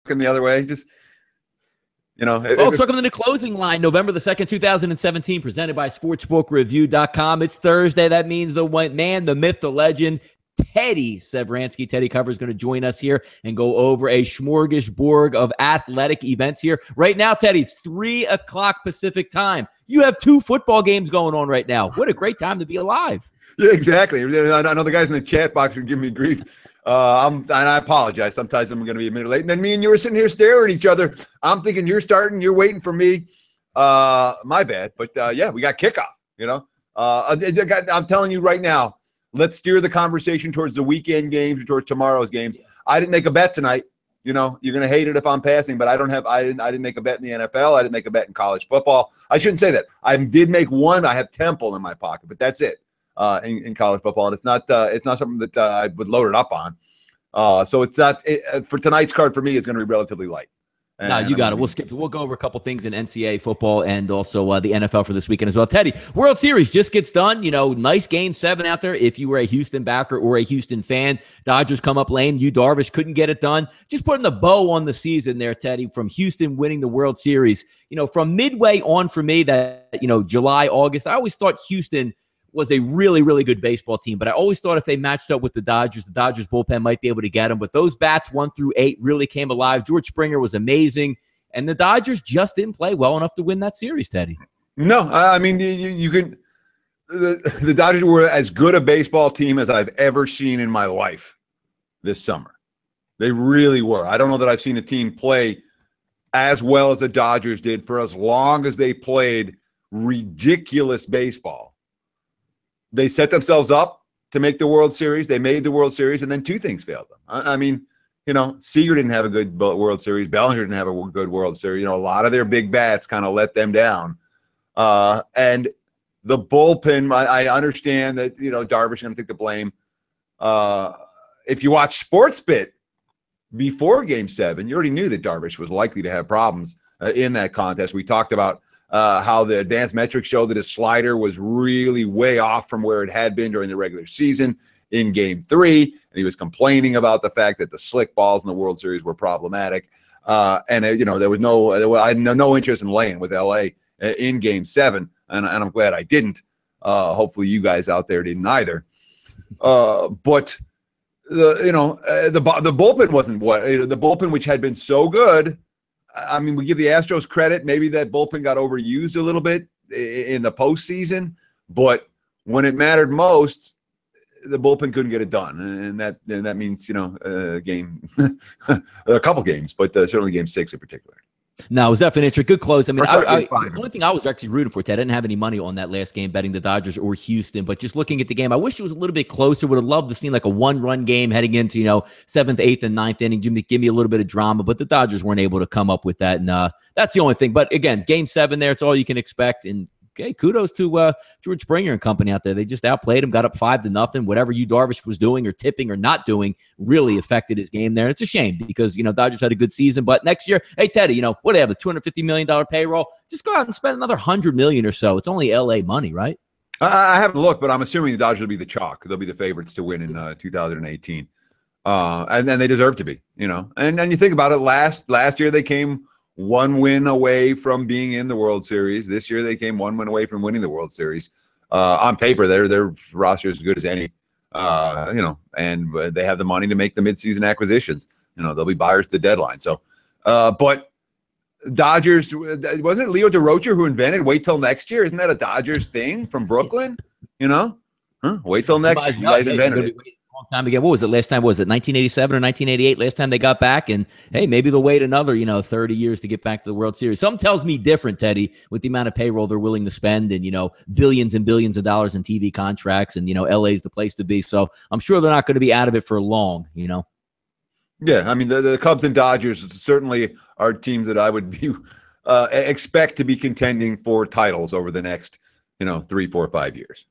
working the other way. Just, Folks, welcome to the closing line, November the 2nd, 2017, presented by SportsbookReview.com. It's Thursday. That means the man, the myth, the legend, Teddy Severansky. Teddy Cover is going to join us here and go over a smorgasbord of athletic events here. Right now, Teddy, it's 3 o'clock Pacific time. You have 2 football games going on right now. What a great time to be alive. Yeah, exactly. I know the guys in the chat box are giving me grief. And I apologize. Sometimes I'm going to be a minute late. And then me and you were sitting here staring at each other. I'm thinking you're starting. You're waiting for me. My bad. But, yeah, we got kickoff, I'm telling you right now, let's steer the conversation towards the weekend games or towards tomorrow's games. I didn't make a bet tonight. You're going to hate it if I'm passing, but I didn't make a bet in the NFL. I didn't make a bet in college football. I shouldn't say that. I did make one. I have Temple in my pocket, but that's it. In college football, and it's not something that I would load it up on. So it's not for tonight's card for me. It's going to be relatively light. No, you got it. We'll go over a couple things in NCAA football and also the NFL for this weekend as well. Teddy, World Series just gets done. Nice Game 7 out there. If you were a Houston backer or a Houston fan, Dodgers come up lame. Darvish couldn't get it done. Just putting the bow on the season there, Teddy, from Houston winning the World Series. From midway on for me, that July, August, I always thought Houston was a really, really good baseball team. But I always thought if they matched up with the Dodgers bullpen might be able to get them. But those bats 1 through 8 really came alive. George Springer was amazing. And the Dodgers just didn't play well enough to win that series, Teddy. No, I mean, you can – the Dodgers were as good a baseball team as I've ever seen in my life this summer. They really were. I don't know that I've seen a team play as well as the Dodgers did for as long as they played ridiculous baseball. They set themselves up to make the World Series. They made the World Series, and then 2 things failed them. I mean, Seager didn't have a good World Series. Bellinger didn't have a good World Series. A lot of their big bats kind of let them down. And the bullpen, I understand that, Darvish is going to take the blame. If you watch Sportsbook before Game 7, you already knew that Darvish was likely to have problems in that contest. We talked about how the advanced metrics show that his slider was really way off from where it had been during the regular season in Game 3. And he was complaining about the fact that the slick balls in the World Series were problematic. And there was I had no interest in laying with LA in Game 7. And I'm glad I didn't. Hopefully you guys out there didn't either. But the bullpen wasn't the bullpen, which had been so good. I mean, we give the Astros credit. Maybe that bullpen got overused a little bit in the postseason, but when it mattered most, the bullpen couldn't get it done, and that means a game, a couple games, but certainly Game 6 in particular. No, it was definitely interesting. Good close. I mean, the only thing I was actually rooting for, Ted, I didn't have any money on that last game betting the Dodgers or Houston, but just looking at the game, I wish it was a little bit closer. Would have loved to see like a 1-run game heading into, 7th, 8th, and 9th inning. Give me a little bit of drama, but the Dodgers weren't able to come up with that, and that's the only thing. But again, Game 7 there, it's all you can expect, and okay, kudos to George Springer and company out there. They just outplayed him, got up 5-0. Whatever Darvish was doing or tipping or not doing really affected his game there. It's a shame because, Dodgers had a good season. But next year, hey, Teddy, what do they have, the $250 million payroll? Just go out and spend another $100 million or so. It's only L.A. money, right? I haven't looked, but I'm assuming the Dodgers will be the chalk. They'll be the favorites to win in 2018. And then they deserve to be, And then you think about it, last year they came 1 win away from being in the World Series. This year they came 1 win away from winning the World Series. On paper, their roster is as good as any, and they have the money to make the midseason acquisitions. They'll be buyers at the deadline. So, but Dodgers, wasn't it Leo DeRocher who invented wait till next year? Isn't that a Dodgers thing from Brooklyn? Wait till next year. You guys invented it. Time again. What was it last time? Was it 1987 or 1988? Last time they got back, and hey, maybe they'll wait another 30 years to get back to the World Series. Something tells me different, Teddy, with the amount of payroll they're willing to spend, and billions and billions of dollars in TV contracts, and LA's the place to be. So I'm sure they're not going to be out of it for long. Yeah, I mean the Cubs and Dodgers certainly are teams that I would be expect to be contending for titles over the next 3, 4, 5 years.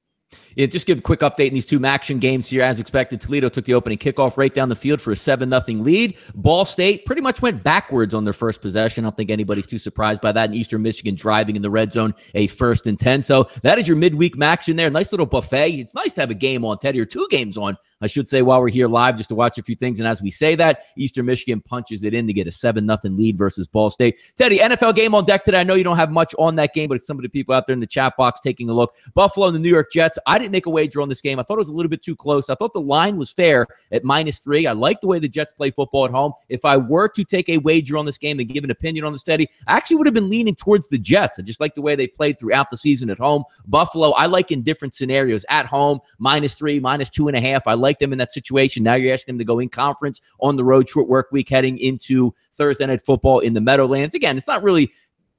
Yeah, just give a quick update in these two action games here. As expected, Toledo took the opening kickoff right down the field for a 7-0 lead. Ball State pretty much went backwards on their first possession. I don't think anybody's too surprised by that. And Eastern Michigan driving in the red zone, a 1st and 10. So that is your midweek action there. Nice little buffet. It's nice to have a game on, Teddy, or 2 games on, I should say, while we're here live, just to watch a few things. And as we say that, Eastern Michigan punches it in to get a 7-0 lead versus Ball State. Teddy, NFL game on deck today. I know you don't have much on that game, but some of the people out there in the chat box taking a look. Buffalo and the New York Jets. I didn't make a wager on this game. I thought it was a little bit too close. I thought the line was fair at -3. I like the way the Jets play football at home. If I were to take a wager on this game and give an opinion on the steady, I actually would have been leaning towards the Jets. I just like the way they've played throughout the season at home. Buffalo, I like in different scenarios. At home, -3, -2.5. I like them in that situation. Now you're asking them to go in conference on the road, short work week, heading into Thursday Night Football in the Meadowlands. Again, it's not really...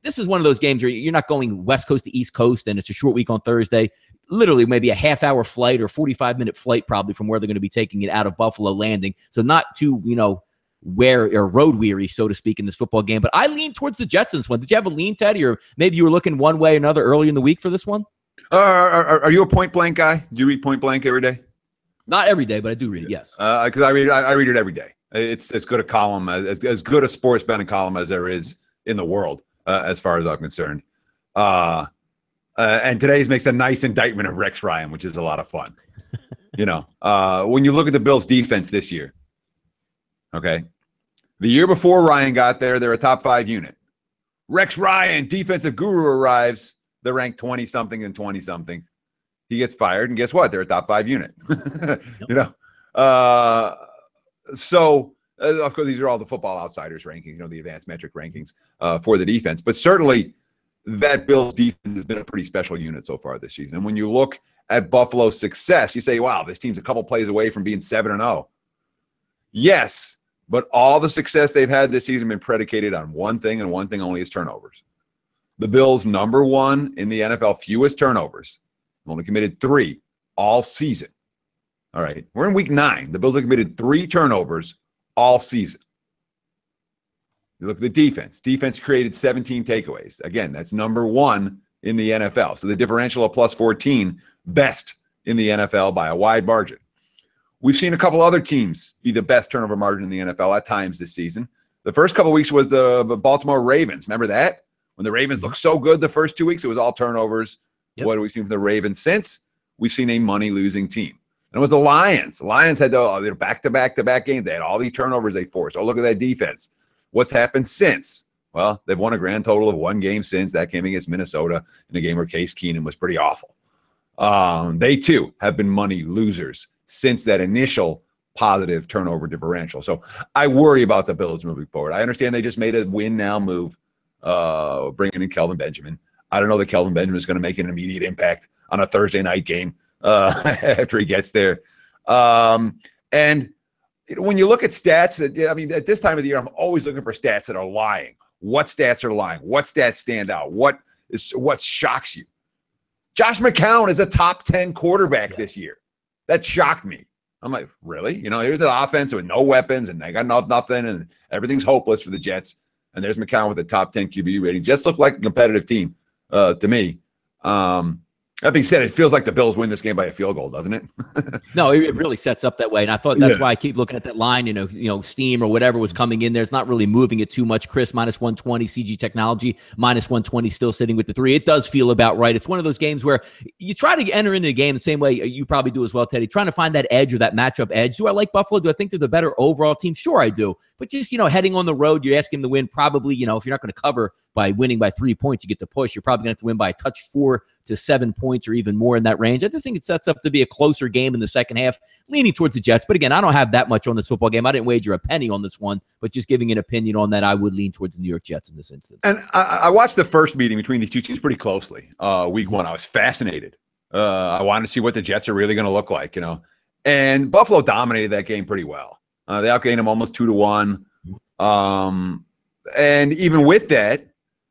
This is one of those games where you're not going West Coast to East Coast, and it's a short week on Thursday. Literally maybe a half-hour flight or 45-minute flight probably from where they're going to be taking it out of Buffalo Landing. So not too, road weary, so to speak, in this football game. But I lean towards the Jets in this one. Did you have a lean, Teddy, or maybe you were looking one way or another early in the week for this one? Are you a Point Blank guy? Do you read Point Blank every day? Not every day, but I do read it, yes. Because I read it every day. It's as good a column, as good a sports betting column as there is in the world. As far as I'm concerned. And today's makes a nice indictment of Rex Ryan, which is a lot of fun. When you look at the Bills' defense this year, okay, the year before Ryan got there, they're a top 5 unit. Rex Ryan, defensive guru, arrives. They're ranked 20-something and 20-something. He gets fired, and guess what? They're a top 5 unit. Of course, these are all the Football Outsiders rankings, the advanced metric rankings for the defense. But certainly that Bills defense has been a pretty special unit so far this season. And when you look at Buffalo's success, you say, wow, this team's a couple plays away from being 7-0. Yes, but all the success they've had this season has been predicated on one thing, and one thing only, is turnovers. The Bills, number 1 in the NFL, fewest turnovers. Only committed 3 all season. All right, we're in week 9. The Bills have committed 3 turnovers all season. You look at the defense. Defense created 17 takeaways. Again, that's number 1 in the NFL. So the differential of +14, best in the NFL by a wide margin. We've seen a couple other teams be the best turnover margin in the NFL at times this season. The first couple of weeks was the Baltimore Ravens. Remember that? When the Ravens looked so good the first 2 weeks, it was all turnovers. Yep. What have we seen from the Ravens since? We've seen a money-losing team. And it was the Lions. The Lions had their back-to-back games. They had all these turnovers they forced. Oh, look at that defense. What's happened since? Well, they've won a grand total of 1 game since. That game against Minnesota in a game where Case Keenum was pretty awful. They, too, have been money losers since that initial positive turnover differential. So I worry about the Bills moving forward. I understand they just made a win-now move, bringing in Kelvin Benjamin. I don't know that Kelvin Benjamin is going to make an immediate impact on a Thursday night game after he gets there. And when you look at stats, at this time of the year, I'm always looking for stats that are lying. What stats are lying? What stats stand out? What shocks you? Josh McCown is a top 10 quarterback this year. That shocked me. I'm like, really? Here's an offense with no weapons, and they got nothing, and everything's hopeless for the Jets. And there's McCown with a top 10 QB rating. Jets look like a competitive team to me. That being said, it feels like the Bills win this game by a field goal, doesn't it? No, it really sets up that way. And I thought that's why I keep looking at that line, Steam or whatever was coming in there. It's not really moving it too much. Chris, -120, CG Technology, -120, still sitting with the 3. It does feel about right. It's one of those games where you try to enter into the game the same way you probably do as well, Teddy, trying to find that edge or that matchup edge. Do I like Buffalo? Do I think they're the better overall team? Sure, I do. But just, heading on the road, you're asking them to win probably, if you're not going to cover by winning by 3 points, you get the push. You're probably going to have to win by a touch 4 to 7 points or even more in that range. I just think it sets up to be a closer game in the second half, leaning towards the Jets. But again, I don't have that much on this football game. I didn't wager a penny on this one, but just giving an opinion on that, I would lean towards the New York Jets in this instance. And I watched the first meeting between these two teams pretty closely. Week 1, I was fascinated. I wanted to see what the Jets are really going to look like, And Buffalo dominated that game pretty well. They outgained them almost 2-1. And even with that,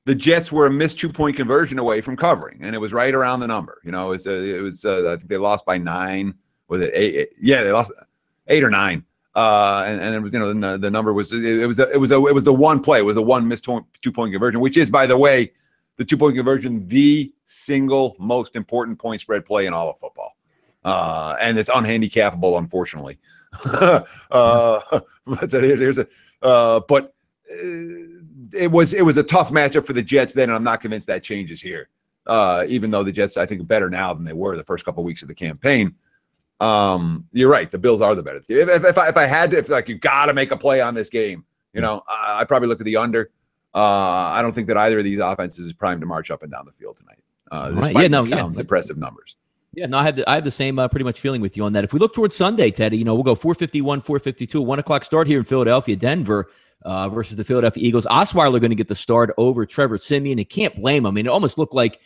the Jets were a missed 2-point conversion away from covering, and it was right around the number. It was I think they lost by 9. Was it 8? Yeah, they lost 8 or 9. And the number was it was the one play. It was a one missed 2-point conversion, which is, by the way, the 2-point conversion the single most important point spread play in all of football. And it's unhandicappable, unfortunately. But it was a tough matchup for the Jets then, and I'm not convinced that changes here. Even though the Jets, I think, are better now than they were the first couple of weeks of the campaign. You're right. The Bills are the better team. If I had to, it's like you got to make a play on this game. I'd probably look at the under. I don't think that either of these offenses is primed to march up and down the field tonight. Impressive numbers. Yeah, no, I had the same pretty much feeling with you on that. If we look towards Sunday, Teddy, we'll go 4:51, 4:52, 1 o'clock start here in Philadelphia, Denver versus the Philadelphia Eagles. Osweiler going to get the start over Trevor Siemian. And can't blame him. I mean, it almost looked like,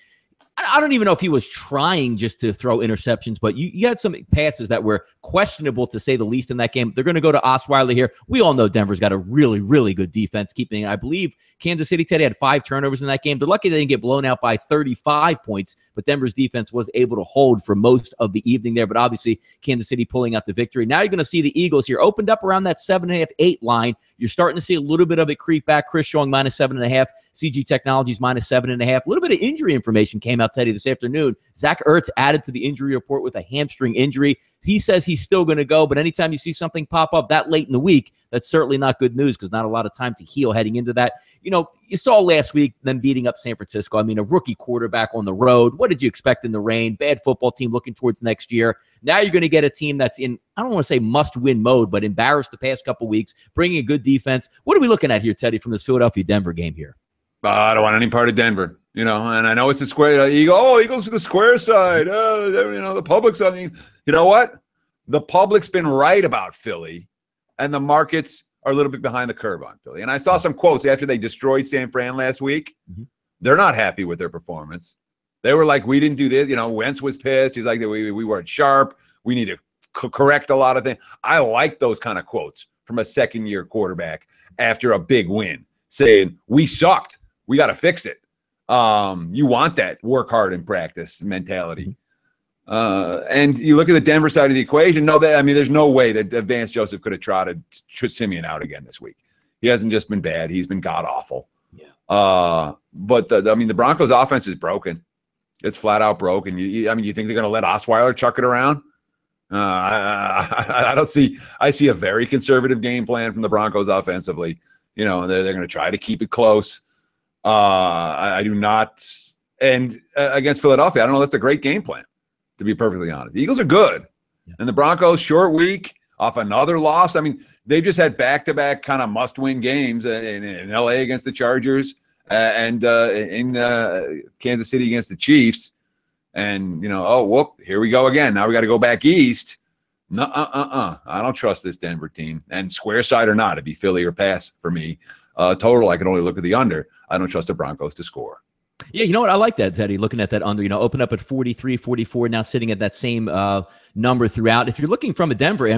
I don't even know if he was trying just to throw interceptions, but you had some passes that were questionable, to say the least, in that game. They're going to go to Osweiler here. We all know Denver's got a really, really good defense. Keeping, I believe, Kansas City today had 5 turnovers in that game. They're lucky they didn't get blown out by 35 points, but Denver's defense was able to hold for most of the evening there. But obviously, Kansas City pulling out the victory. Now you're going to see the Eagles here opened up around that 7.5, 8 line. You're starting to see a little bit of it creep back. Chris Young -7.5, CG Technologies -7.5. A little bit of injury information came out, Teddy, this afternoon. Zach Ertz added to the injury report with a hamstring injury. He says he's still going to go, but anytime you see something pop up that late in the week, that's certainly not good news, because not a lot of time to heal heading into that. You saw last week them beating up San Francisco. I mean, a rookie quarterback on the road. What did you expect in the rain? Bad football team looking towards next year. Now you're going to get a team that's in, I don't want to say must-win mode, but embarrassed the past couple weeks, bringing a good defense. What are we looking at here, Teddy, from this Philadelphia-Denver game here? I don't want any part of Denver, and I know it's the square. Eagles to the square side. The public's on the. You know what? The public's been right about Philly, and the markets are a little bit behind the curve on Philly. And I saw some quotes after they destroyed San Fran last week. Mm-hmm. They're not happy with their performance. They were like, "We didn't do this." Wentz was pissed. He's like, "We weren't sharp. We need to correct a lot of things." I like those kind of quotes from a second-year quarterback after a big win, saying, "We sucked. We got to fix it." You want that work hard in practice mentality. And you look at the Denver side of the equation. There's no way that Vance Joseph could have trotted Siemian out again this week. He hasn't just been bad. He's been god-awful. Yeah. But the Broncos' offense is broken. It's flat out broken. You think they're going to let Osweiler chuck it around? I don't see. I see a very conservative game plan from the Broncos offensively. They're going to try to keep it close. I do not. And against Philadelphia, I don't know. That's a great game plan, to be perfectly honest. The Eagles are good. Yeah. And the Broncos, short week, off another loss. They've just had back-to-back kind of must-win games in L.A. against the Chargers and in Kansas City against the Chiefs. And, here we go again. Now we got to go back east. I don't trust this Denver team. And square side or not, it'd be Philly or pass for me. Total, I can only look at the under. I don't trust the Broncos to score. Yeah, you know what? I like that, Teddy, looking at that under. Open up at 43, 44, now sitting at that same number throughout. If you're looking from a Denver,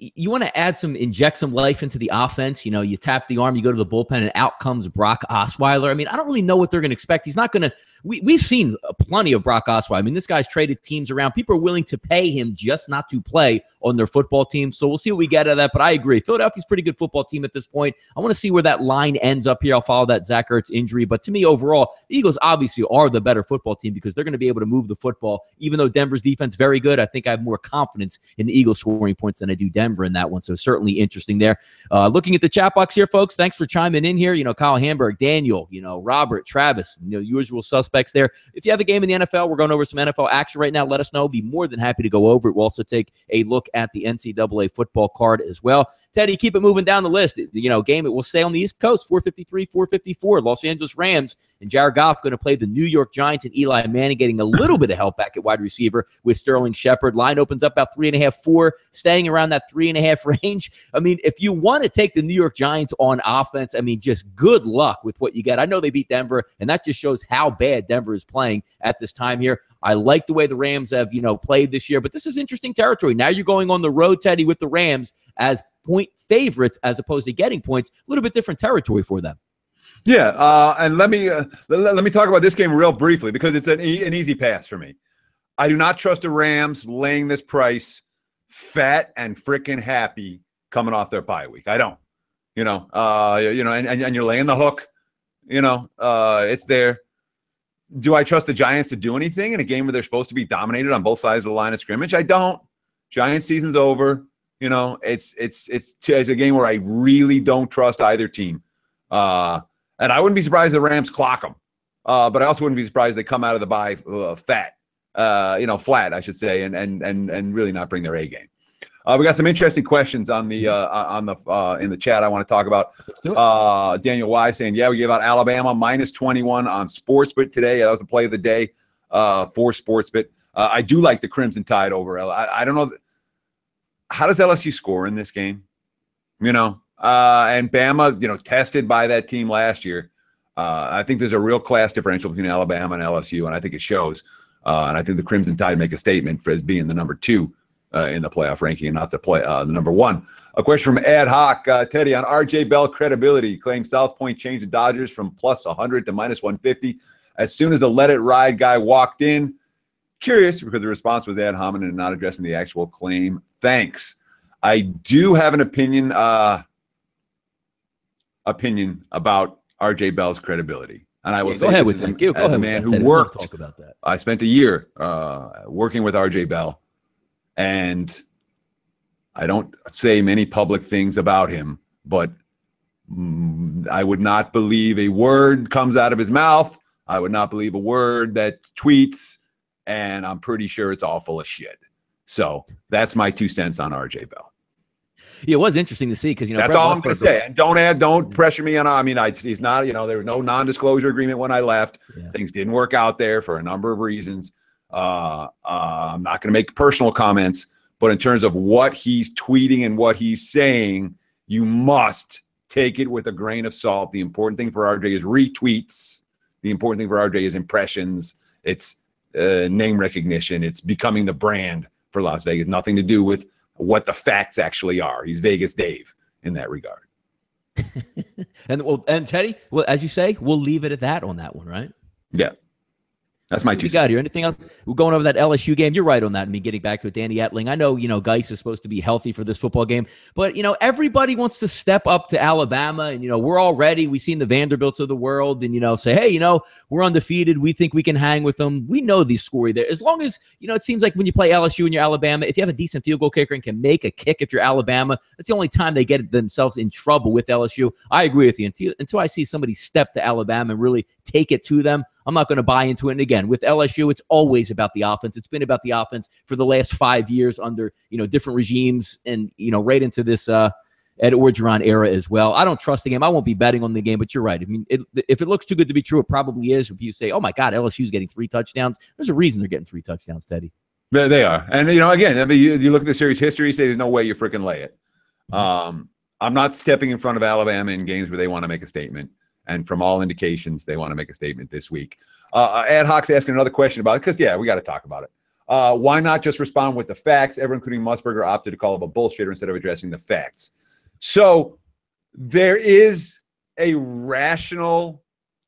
you want to inject some life into the offense. You tap the arm, you go to the bullpen, and out comes Brock Osweiler. I don't really know what they're going to expect. He's not going to – we've seen plenty of Brock Osweiler. This guy's traded teams around. People are willing to pay him just not to play on their football team. So we'll see what we get out of that. But I agree. Philadelphia's a pretty good football team at this point. I want to see where that line ends up here. I'll follow that Zach Ertz injury. But to me, overall, the Eagles obviously are the better football team because they're going to be able to move the football. Even though Denver's defense very good, I think I have more confidence in the Eagles scoring points than I do Denver in that one. So certainly interesting there. Looking at the chat box here, folks, thanks for chiming in here. Kyle Hamburg, Daniel, Robert, Travis, usual suspects there. If you have a game in the NFL, we're going over some NFL action right now. Let us know. Be more than happy to go over it. We'll also take a look at the NCAA football card as well. Teddy, keep it moving down the list. Game it will stay on the East Coast, 4:53, 4:54. Los Angeles Rams and Jared Goff going to play the New York Giants, and Eli Manning getting a little bit of help back at wide receiver with Sterling Shepard. Line opens up about 3.5, 4, staying around that 3.5 range. If you want to take the New York Giants on offense, just good luck with what you get. I know they beat Denver, and that just shows how bad Denver is playing at this time here. I like the way the Rams have, played this year, but this is interesting territory. Now you're going on the road, Teddy, with the Rams as point favorites as opposed to getting points. A little bit different territory for them. Yeah, and let me talk about this game real briefly because it's an easy pass for me. I do not trust the Rams laying this price fat and freaking happy coming off their bye week. I don't. And you're laying the hook. It's there. do I trust the Giants to do anything in a game where they're supposed to be dominated on both sides of the line of scrimmage? I don't. Giants season's over. You know, it's a game where I really don't trust either team. And I wouldn't be surprised if the Rams clock them. But I also wouldn't be surprised if they come out of the bye flat, I should say, and really not bring their A game. We got some interesting questions in the chat I want to talk about. Daniel Y saying, yeah, we gave out Alabama -21 on Sportsbook today. That was the play of the day for Sportsbook. I do like the Crimson Tide over. I don't know. How does LSU score in this game? You know, and Bama, you know, tested by that team last year. I think there's a real class differential between Alabama and LSU, and I think it shows. And I think the Crimson Tide make a statement for as being the number 2 in the playoff ranking and not the number 1. A question from Ad Hoc. Teddy, on R.J. Bell credibility, claims South Point changed the Dodgers from +100 to -150 as soon as the Let It Ride guy walked in. Curious because the response was ad hominem and not addressing the actual claim. Thanks. I do have an opinion about R.J. Bell's credibility. And I will say, go ahead with that. As a man who worked, talk about that. I spent a year working with R.J. Bell, and I don't say many public things about him, but I would not believe a word comes out of his mouth. I would not believe a word that tweets, and I'm pretty sure it's all full of shit. So that's my 2 cents on R.J. Bell. Yeah, it was interesting to see because, you know, that's all I'm going to say. And don't pressure me on. I mean, he's not, you know, there was no non-disclosure agreement when I left. Yeah. Things didn't work out there for a number of reasons. I'm not going to make personal comments, but in terms of what he's tweeting and what he's saying, you must take it with a grain of salt. The important thing for RJ is retweets. The important thing for RJ is impressions. It's name recognition. It's becoming the brand for Las Vegas. Nothing to do with what the facts actually are. He's Vegas Dave in that regard. and Teddy, well, as you say, we'll leave it at that on that one, right? Yeah. That's my 2 cents. Got here. Anything else? We're going over that LSU game. You're right on that. Me getting back to it, Danny Etling. I know, you know, Geis is supposed to be healthy for this football game, but, you know, everybody wants to step up to Alabama, and, you know, we're all ready. We've seen the Vanderbilts of the world and, you know, say, hey, you know, we're undefeated. We think we can hang with them. We know the score there. As long as, you know, it seems like when you play LSU and you're Alabama, if you have a decent field goal kicker and can make a kick if you're Alabama, that's the only time they get themselves in trouble with LSU. I agree with you. Until I see somebody step to Alabama and really take it to them, I'm not going to buy into it. And again, with LSU, it's always about the offense. It's been about the offense for the last 5 years under, you know, different regimes and, you know, right into this Ed Orgeron era as well. I don't trust the game. I won't be betting on the game, but you're right. I mean, if it looks too good to be true, it probably is. If you say, oh my God, LSU's getting 3 touchdowns, there's a reason they're getting 3 touchdowns, Teddy. They are. And, you know, again, I mean, you look at the series history, you say there's no way you freaking lay it. I'm not stepping in front of Alabama in games where they want to make a statement. And from all indications, they want to make a statement this week. Ad Hoc's asking another question about it because, yeah, we got to talk about it. Why not just respond with the facts? Everyone, including Musburger, opted to call him a bullshitter instead of addressing the facts. So there is a rational,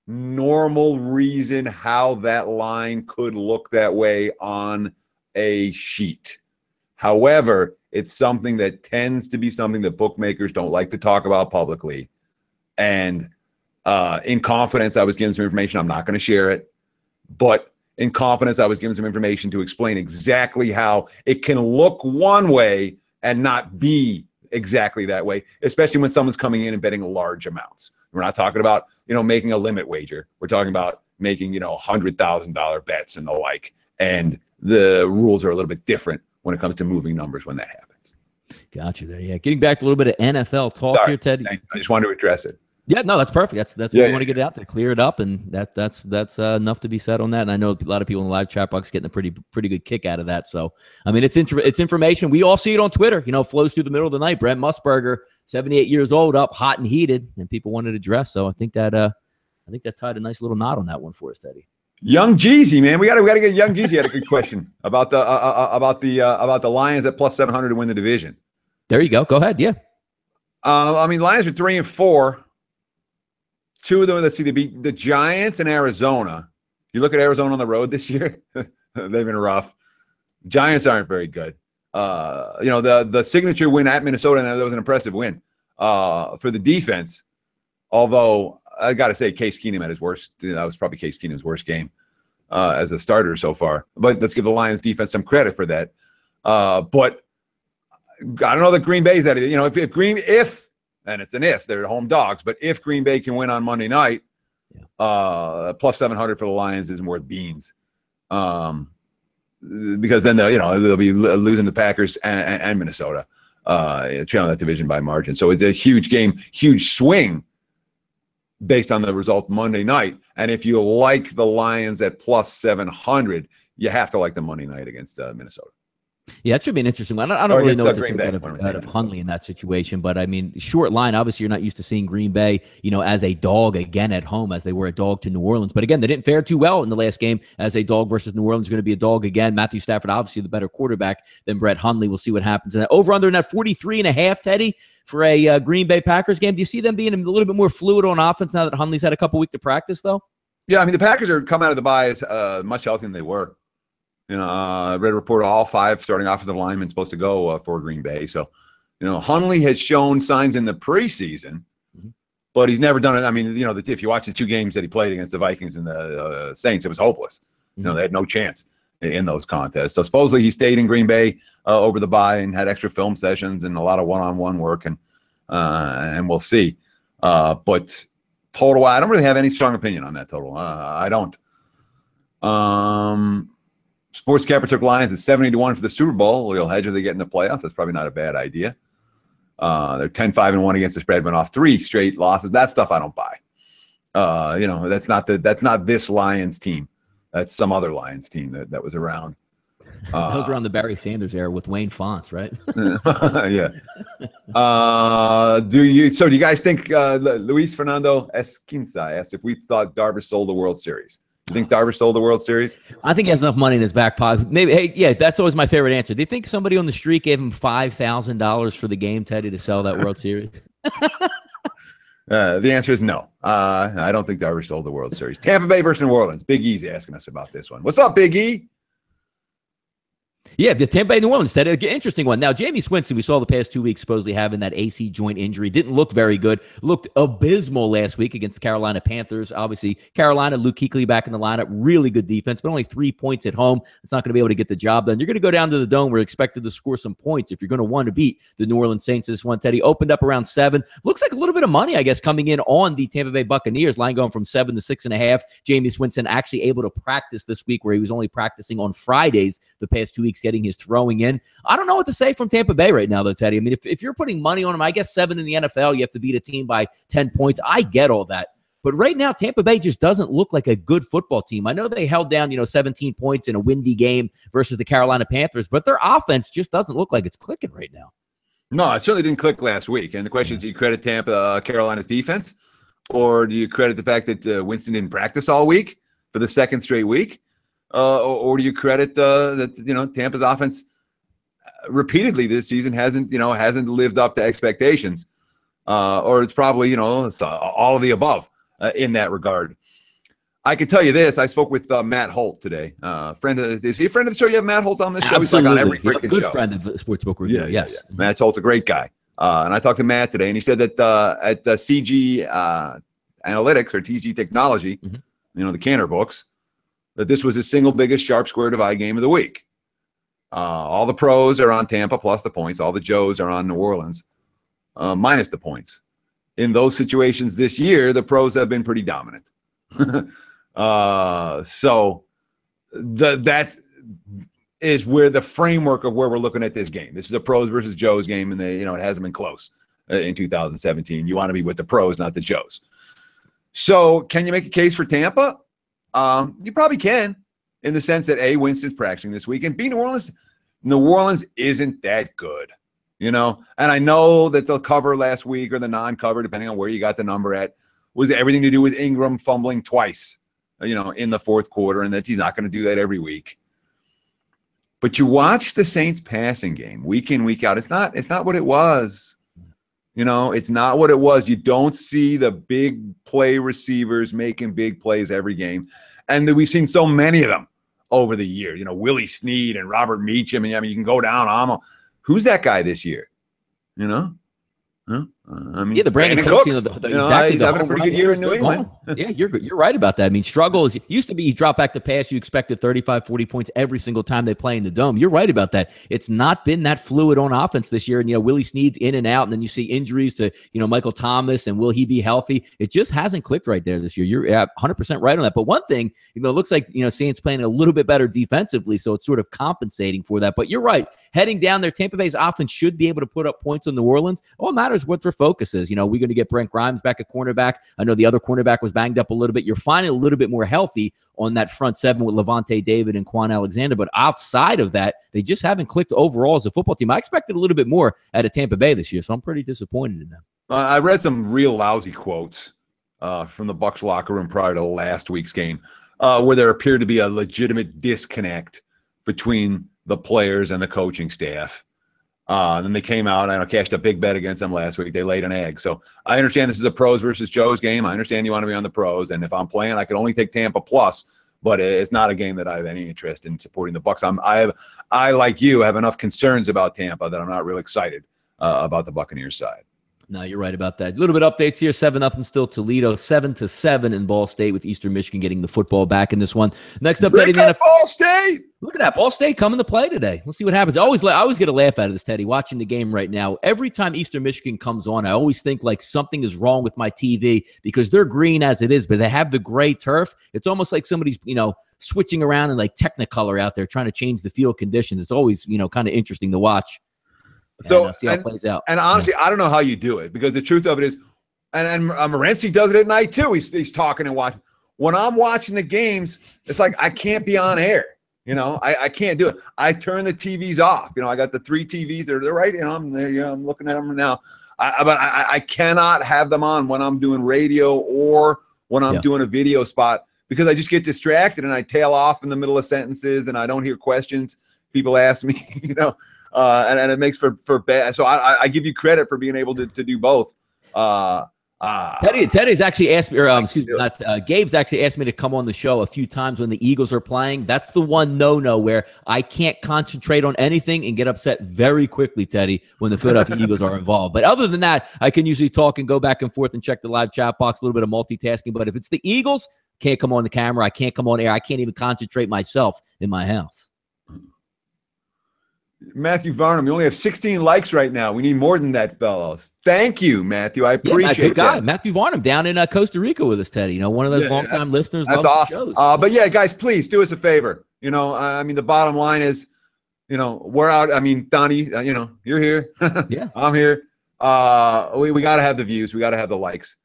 normal reason how that line could look that way on a sheet. However, it's something that tends to be something that bookmakers don't like to talk about publicly. And in confidence, I was given some information. I'm not going to share it, but in confidence, I was given some information to explain exactly how it can look one way and not be exactly that way, especially when someone's coming in and betting large amounts. We're not talking about, you know, making a limit wager. We're talking about making, you know, $100,000 bets and the like. And the rules are a little bit different when it comes to moving numbers when that happens. Got you there. Yeah. Getting back to a little bit of NFL talk here, Teddy. I just wanted to address it. Yeah, no, that's perfect. That's what we want to get it out there, clear it up, and that's enough to be said on that. And I know a lot of people in the live chat box getting a pretty good kick out of that. So, I mean, it's information. We all see it on Twitter. You know, flows through the middle of the night. Brent Musburger, 78 years old, up hot and heated, and people wanted to address. So I think that tied a nice little knot on that one for us, Teddy. Young Jeezy, man, we got to get Young Jeezy. Had a good question about the Lions at +700 to win the division. There you go. Go ahead. Yeah. I mean, Lions are 3-4. 2 of them, let's see, they beat the Giants and Arizona. You look at Arizona on the road this year, they've been rough. Giants aren't very good. You know, the signature win at Minnesota, and that was an impressive win for the defense. Although I got to say, Case Keenum at his worst. That was probably Case Keenum's worst game. as a starter so far. But let's give the Lions defense some credit for that. But I don't know that Green Bay's that. If and it's an if, they're home dogs. But if Green Bay can win on Monday night, plus 700 for the Lions isn't worth beans. Because then they'll be losing the Packers and Minnesota, trailing that division by margin. So it's a huge game, huge swing based on the result Monday night. And if you like the Lions at plus 700, you have to like the Monday night against Minnesota. Yeah, that should be an interesting one. I don't really know what to think out of Hundley in that situation, but I mean, short line, obviously you're not used to seeing Green Bay, as a dog again at home as they were a dog to New Orleans. But again, they didn't fare too well in the last game as a dog versus New Orleans. Going to be a dog again. Matthew Stafford, obviously the better quarterback than Brett Hundley. We'll see what happens. And over under in that 43.5, Teddy, for a Green Bay Packers game. Do you see them being a little bit more fluid on offense now that Hundley's had a couple weeks to practice, though? Yeah, I mean, the Packers are coming out of the bye much healthier than they were. I read a report all 5 starting offensive linemen supposed to go for Green Bay. So, Hundley had shown signs in the preseason, but he's never done it. I mean, if you watch the 2 games that he played against the Vikings and the Saints, it was hopeless. They had no chance in those contests. So supposedly he stayed in Green Bay over the bye and had extra film sessions and a lot of one-on-one work, and we'll see. But total, I don't really have any strong opinion on that total. I don't. Sports Capper took Lions at 70-1 for the Super Bowl. You'll hedge if they get in the playoffs. That's probably not a bad idea. They're 10-5-1 against the spread, but off 3 straight losses. That stuff I don't buy. That's not this Lions team. That's some other Lions team that was around. That was around the Barry Sanders era with Wayne Fonts, right? Yeah. Do you guys think Luis Fernando Esquinza asked if we thought Darvish sold the World Series? You think Darvish sold the World Series? I think he has enough money in his back pocket. Maybe. Hey, yeah, that's always my favorite answer. Do you think somebody on the street gave him $5,000 for the game, Teddy, to sell that World Series? The answer is no. I don't think Darvish sold the World Series. Tampa Bay versus New Orleans. Big E's asking us about this one. What's up, Big E? Yeah, the Tampa Bay New Orleans. That interesting one. Now, Jamie Swinson, we saw the past 2 weeks supposedly having that AC joint injury. Didn't look very good. Looked abysmal last week against the Carolina Panthers. Obviously, Carolina, Luke Kuechly back in the lineup. Really good defense, but only 3 points at home. It's not going to be able to get the job done. You're going to go down to the Dome. We're expected to score some points if you're going to want to beat the New Orleans Saints. This one, Teddy, opened up around 7. Looks like a little bit of money, I guess, coming in on the Tampa Bay Buccaneers. Line going from 7 to 6.5. Jamie Swinson actually able to practice this week where he was only practicing on Fridays the past 2 weeks, getting his throwing in. I don't know what to say from Tampa Bay right now, though, Teddy. I mean, if you're putting money on them, I guess 7 in the NFL, you have to beat a team by 10 points. I get all that. But right now, Tampa Bay just doesn't look like a good football team. I know they held down, 17 points in a windy game versus the Carolina Panthers, but their offense just doesn't look like it's clicking right now. No, it certainly didn't click last week. And the question is, do you credit Carolina's defense, or do you credit the fact that Winston didn't practice all week for the 2nd straight week? Or do you credit that Tampa's offense repeatedly this season hasn't lived up to expectations, or it's probably it's all of the above in that regard. I can tell you this: I spoke with Matt Holt today. Is he a friend of the show? You have Matt Holt on this show. Absolutely. He's like on every freaking good show. Friend of the Sportsbook Review. Yes, yeah. Matt Holt's a great guy, and I talked to Matt today, and he said that at CG Analytics or TG Technology, the Canner books, that this was his single biggest sharp square divide game of the week. All the pros are on Tampa plus the points. All the Joes are on New Orleans minus the points. In those situations this year, the pros have been pretty dominant. So that is where the framework of where we're looking at this game. This is a pros versus Joes game, and it hasn't been close in 2017. You want to be with the pros, not the Joes. So can you make a case for Tampa? You probably can, in the sense that A, Winston's practicing this week, and B, New Orleans isn't that good, And I know that the cover last week or the non-cover, depending on where you got the number at, was everything to do with Ingram fumbling twice, in the 4th quarter, and that he's not going to do that every week. But you watch the Saints passing game week in, week out. It's not what it was. It's not what it was. You don't see the big play receivers making big plays every game. And we've seen so many of them over the year. Willie Snead and Robert Meacham. And you can go down on them. Who's that guy this year? Huh? Yeah, the Brandon Cooks, exactly. He's having a pretty good year in New England. Yeah, you're right about that. I mean, struggles used to be you drop back to pass, you expected 35, 40 points every single time they play in the Dome. You're right about that. It's not been that fluid on offense this year. And, Willie Snead's in and out, and then you see injuries to, Michael Thomas, and will he be healthy? It just hasn't clicked right there this year. You're 100% right on that. But one thing, it looks like, Saints playing a little bit better defensively, so it's sort of compensating for that. But you're right. Heading down there, Tampa Bay's offense should be able to put up points on New Orleans. All it matters what their focus is. We're going to get Brent Grimes back at cornerback. I know the other cornerback was banged up a little bit. You're finding a little bit more healthy on that front seven with Levante David and Quan Alexander. But outside of that, they just haven't clicked overall as a football team. I expected a little bit more out of Tampa Bay this year, so I'm pretty disappointed in them. I read some real lousy quotes from the Bucs locker room prior to last week's game where there appeared to be a legitimate disconnect between the players and the coaching staff. And then they came out, and I cashed a big bet against them last week. They laid an egg. So I understand this is a pros versus Joes game. I understand you want to be on the pros. And if I'm playing, I can only take Tampa plus. But it's not a game that I have any interest in supporting the Bucs. I, like you, have enough concerns about Tampa that I'm not really excited about the Buccaneers side. No, you're right about that. A little bit of updates here. 7-0 still Toledo. 7-7 in Ball State with Eastern Michigan getting the football back in this one. Next up, Teddy. Ball State. Look at that. Ball State coming to play today. Let's see what happens. I always get a laugh out of this, Teddy, watching the game right now. Every time Eastern Michigan comes on, I always think like something is wrong with my TV because they're green as it is, but they have the gray turf. It's almost like somebody's, switching around in like Technicolor out there trying to change the field conditions. It's always, kind of interesting to watch. So see how it plays out. And honestly, I don't know how you do it because the truth of it is, and Morency does it at night too. He's talking and watching. When I'm watching the games, it's like I can't be on air. I can't do it. I turn the TVs off. I got the 3 TVs. They're right. I'm there. I'm looking at them now. But I cannot have them on when I'm doing radio or when I'm doing a video spot because I just get distracted and I tail off in the middle of sentences and I don't hear questions people ask me. And it makes for bad. So I give you credit for being able to do both. Teddy's actually asked me, or Gabe's actually asked me to come on the show a few times when the Eagles are playing. That's the one no where I can't concentrate on anything and get upset very quickly, Teddy, when the Philadelphia Eagles are involved. But other than that, I can usually talk and go back and forth and check the live chat box, a little bit of multitasking. But if it's the Eagles, can't come on the camera. I can't come on air. I can't even concentrate myself in my house. Matthew Varnum, you only have 16 likes right now. We need more than that, fellows. Thank you, Matthew. I appreciate good guy. That. Matthew Varnum down in Costa Rica with us, Teddy. One of those longtime listeners. That's awesome. But yeah, guys, please do us a favor. The bottom line is, we're out. Donnie, you're here. Yeah, I'm here. We got to have the views. We got to have the likes.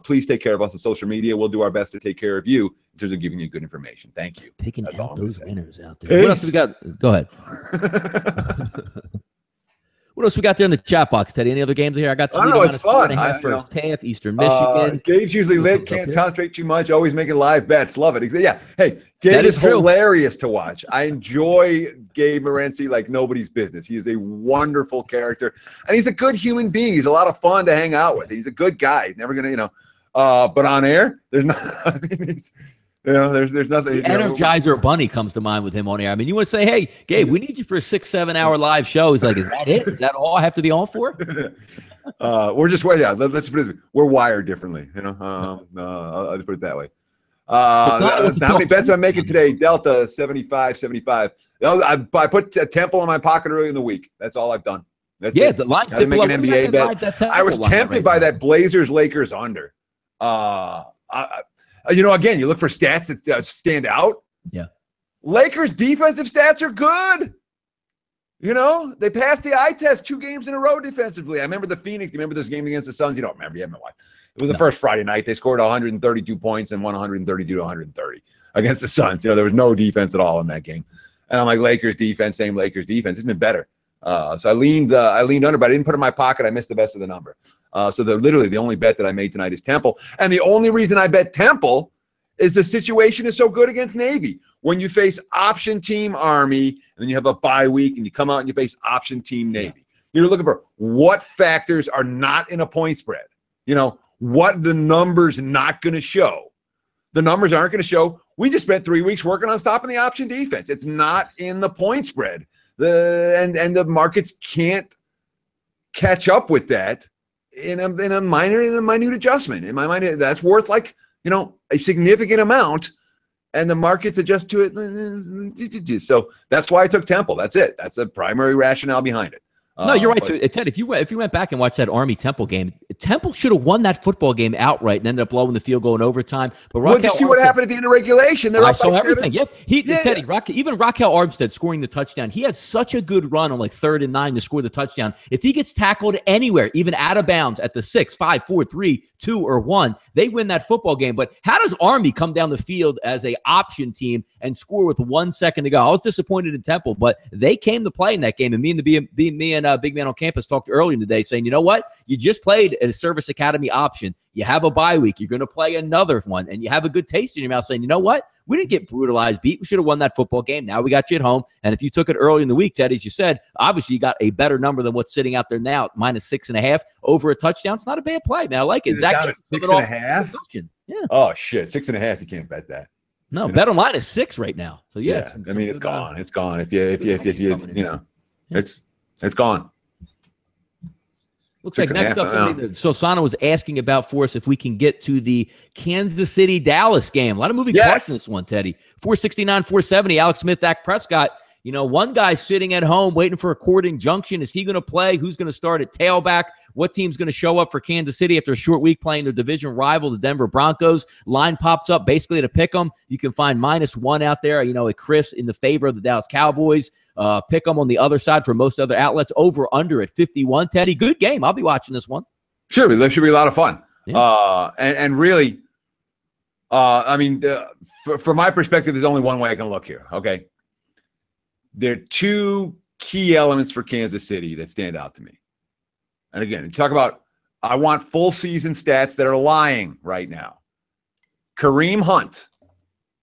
Please take care of us on social media. We'll do our best to take care of you in terms of giving you good information. Thank you. Picking That's out those winners out there. Peace. What else we got? Go ahead. What else we got there in the chat box, Teddy? Any other games here? I got I know, it's fun. First half, Eastern Michigan. Gabe's usually lit, can't concentrate too much, always making live bets. Love it. Yeah. Hey, Gabe is hilarious to watch. I enjoy Gabe Morency like nobody's business. He is a wonderful character, and he's a good human being. He's a lot of fun to hang out with. He's a good guy. He's never going to, but on air, there's not, there's nothing. Energizer Bunny comes to mind with him on air. You want to say, hey, Gabe, we need you for a 6-7 hour live show. He's like, is that it? Is that all I have to be on for? We're just let's put it this way. We're wired differently. I'll just put it that way. How many bets I'm making today? Delta 75. I put a Temple in my pocket early in the week. That's all I've done. That's it. The line's I didn't make an NBA bet. I was tempted by that Blazers-Lakers under. Again, you look for stats that stand out. Yeah. Lakers defensive stats are good. They passed the eye test 2 games in a row defensively. I remember the Phoenix. Do you remember this game against the Suns? You don't remember. You haven't watched. It was the first Friday night. They scored 132 points and won 132 to 130 against the Suns. There was no defense at all in that game. And I'm like, Lakers defense, same Lakers defense. It's been better. So I leaned under, but I didn't put it in my pocket. I missed the best of the number. So literally the only bet that I made tonight is Temple. And the only reason I bet Temple is the situation is so good against Navy. When you face option team Army, and then you have a bye week, and you come out and you face option team Navy. You're looking for what factors are not in a point spread. What the numbers not going to show. The numbers aren't going to show. We just spent 3 weeks working on stopping the option defense. It's not in the point spread. And the markets can't catch up with that in a minute adjustment. In my mind, that's worth like, a significant amount, and the markets adjust to it. So that's why I took Temple. That's it. That's the primary rationale behind it. No, you're right. So, Ted, if you went back and watched that Army-Temple game, Temple should have won that football game outright and ended up blowing the field goal in overtime. But you see what happened at the end of regulation? I saw everything. Yep. Teddy, even Raquel Armstead scoring the touchdown, he had such a good run on like 3rd and 9 to score the touchdown. If he gets tackled anywhere, even out of bounds at the 6, 5, 4, 3, 2, or 1, they win that football game. But how does Army come down the field as a option team and score with 1 second to go? I was disappointed in Temple, but they came to play in that game. And me and Big Man on Campus talked earlier in the day saying, you know what? You just played a Service Academy option. You have a bye week. You're going to play another one, and you have a good taste in your mouth saying, you know what? We didn't get brutalized, beat. We should have won that football game. Now we got you at home. And if you took it early in the week, Ted, as you said, obviously you got a better number than what's sitting out there now, -6.5 over a touchdown. It's not a bad play, man. I like it. Exactly. 6.5? Yeah. Oh, shit. 6.5. You can't bet that. No, bet online is 6 right now. So, yeah. I mean, it's gone. It's gone. If you it's gone. Looks like next up for me, Sosana was asking about for us if we can get to the Kansas City-Dallas game. A lot of moving parts in this one, Teddy. 469, 470, Alex Smith, Dak Prescott. One guy sitting at home waiting for a court injunction. Is he going to play? Who's going to start at tailback? What team's going to show up for Kansas City after a short week playing their division rival, the Denver Broncos? Line pops up basically to pick them. You can find -1 out there, at Chris in the favor of the Dallas Cowboys. Pick them on the other side for most other outlets. Over under at 51. Teddy, good game. I'll be watching this one. Sure, this should be a lot of fun. Yeah. And really, I mean, from my perspective, there's only one way I can look here. Okay, there are two key elements for Kansas City that stand out to me. And again, you talk about, I want full season stats that are lying right now. Kareem Hunt.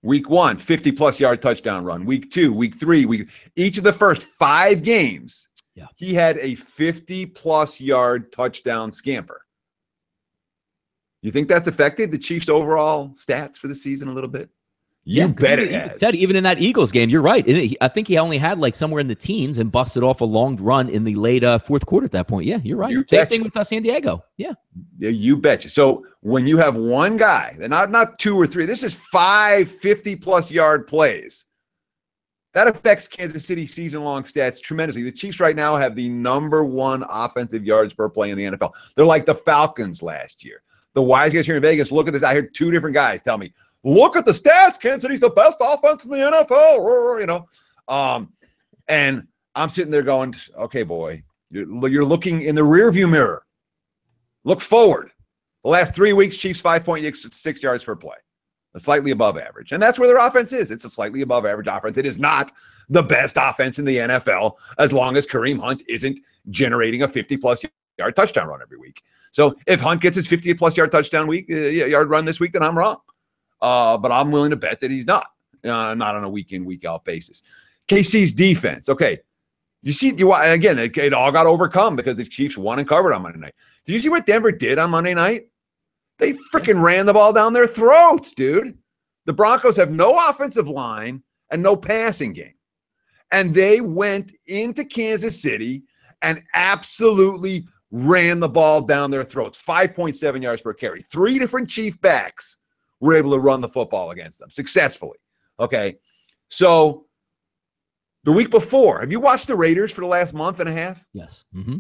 Week 1, 50-plus yard touchdown run. Week 2, week 3, each of the first 5 games, he had a 50-plus yard touchdown scamper. You think that's affected the Chiefs' overall stats for the season a little bit? You bet it has. Ted, even in that Eagles game, you're right. I think he only had like somewhere in the teens and busted off a long run in the late fourth quarter at that point. Yeah, you're right. Same thing with San Diego. Yeah, you betcha. So when you have one guy, not 2 or 3, this is 5 50-plus yard plays. That affects Kansas City's season-long stats tremendously. The Chiefs right now have the #1 offensive yards per play in the NFL. They're like the Falcons last year. The wise guys here in Vegas, look at this. I heard 2 different guys tell me, look at the stats. Kansas City's the best offense in the NFL. And I'm sitting there going, okay, boy, you're looking in the rearview mirror. Look forward. The last 3 weeks, Chiefs 5.6 yards per play, slightly above average. And that's where their offense is. It's a slightly above average offense. It is not the best offense in the NFL as long as Kareem Hunt isn't generating a 50-plus yard touchdown run every week. So if Hunt gets his 50-plus yard touchdown yard run this week, then I'm wrong. But I'm willing to bet that he's not on a week-in, week-out basis. KC's defense, okay. Again, it all got overcome because the Chiefs won and covered on Monday night. Did you see what Denver did on Monday night? They freaking ran the ball down their throats, dude. The Broncos have no offensive line and no passing game. And they went into Kansas City and absolutely ran the ball down their throats. 5.7 yards per carry. 3 different Chief backs were able to run the football against them successfully. Okay. So the week before, have you watched the Raiders for the last month and a half? Yes. Mm-hmm.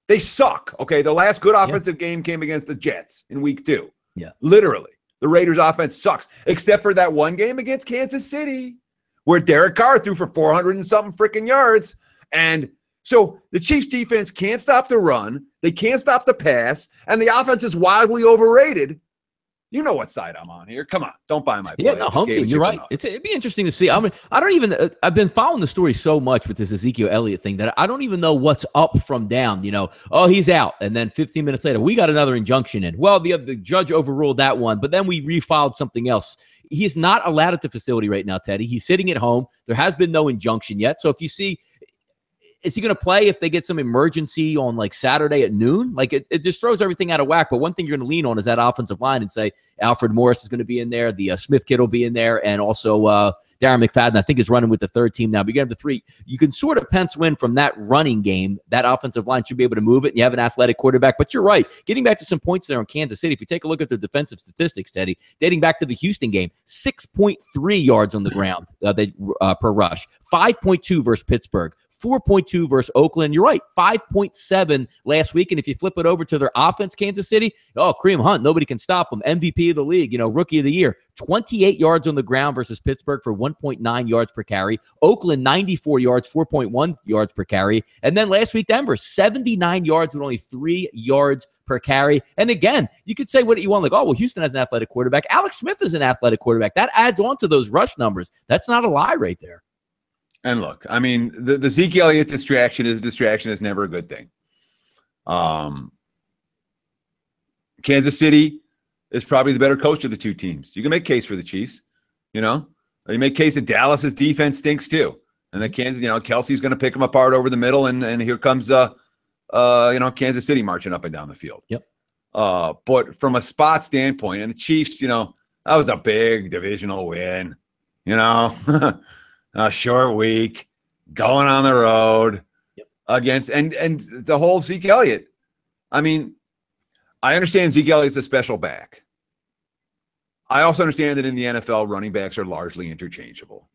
They suck. Okay. The last good offensive game came against the Jets in week 2. Yeah. Literally. The Raiders offense sucks, except for that one game against Kansas City where Derek Carr threw for 400 and something freaking yards. And so the Chiefs defense can't stop the run. They can't stop the pass. And the offense is wildly overrated. You know what side I'm on here. Come on. Don't buy my play. Yeah, no, home team. You're right. It'd be interesting to see. I've been following the story so much with this Ezekiel Elliott thing that I don't even know what's up from down. Oh, he's out. And then 15 minutes later, we got another injunction in. Well, the judge overruled that one, but then we refiled something else. He's not allowed at the facility right now, Teddy. He's sitting at home. There has been no injunction yet. So if you see, is he going to play if they get some emergency on like Saturday at noon? Like it just throws everything out of whack. But one thing you're going to lean on is that offensive line and say Alfred Morris is going to be in there. The Smith kid will be in there. And also Darren McFadden, I think, is running with the third team now. But you have the three. You can sort of pencil in from that running game. That offensive line should be able to move it. And you have an athletic quarterback. But you're right. Getting back to some points there on Kansas City, if you take a look at the defensive statistics, Teddy, dating back to the Houston game, 6.3 yards on the ground per rush, 5.2 versus Pittsburgh, 4.2 versus Oakland. You're right, 5.7 last week. And if you flip it over to their offense, Kansas City, Kareem Hunt, nobody can stop him. MVP of the league, rookie of the year, 28 yards on the ground versus Pittsburgh for 1.9 yards per carry. Oakland, 94 yards, 4.1 yards per carry. And then last week, Denver, 79 yards with only 3 yards per carry. And again, you could say what you want, like, Houston has an athletic quarterback. Alex Smith is an athletic quarterback. That adds on to those rush numbers. That's not a lie right there. And look, I mean, the Zeke Elliott distraction is never a good thing. Kansas City is probably the better coach of the two teams. You can make case for the Chiefs, You make case that Dallas's defense stinks too. And then Kansas, Kelsey's going to pick them apart over the middle, and here comes Kansas City marching up and down the field. Yep. But from a spot standpoint, and the Chiefs, that was a big divisional win, a short week, going on the road against and the whole Zeke Elliott. I mean, I understand Zeke Elliott's a special back. I also understand that in the NFL, running backs are largely interchangeable.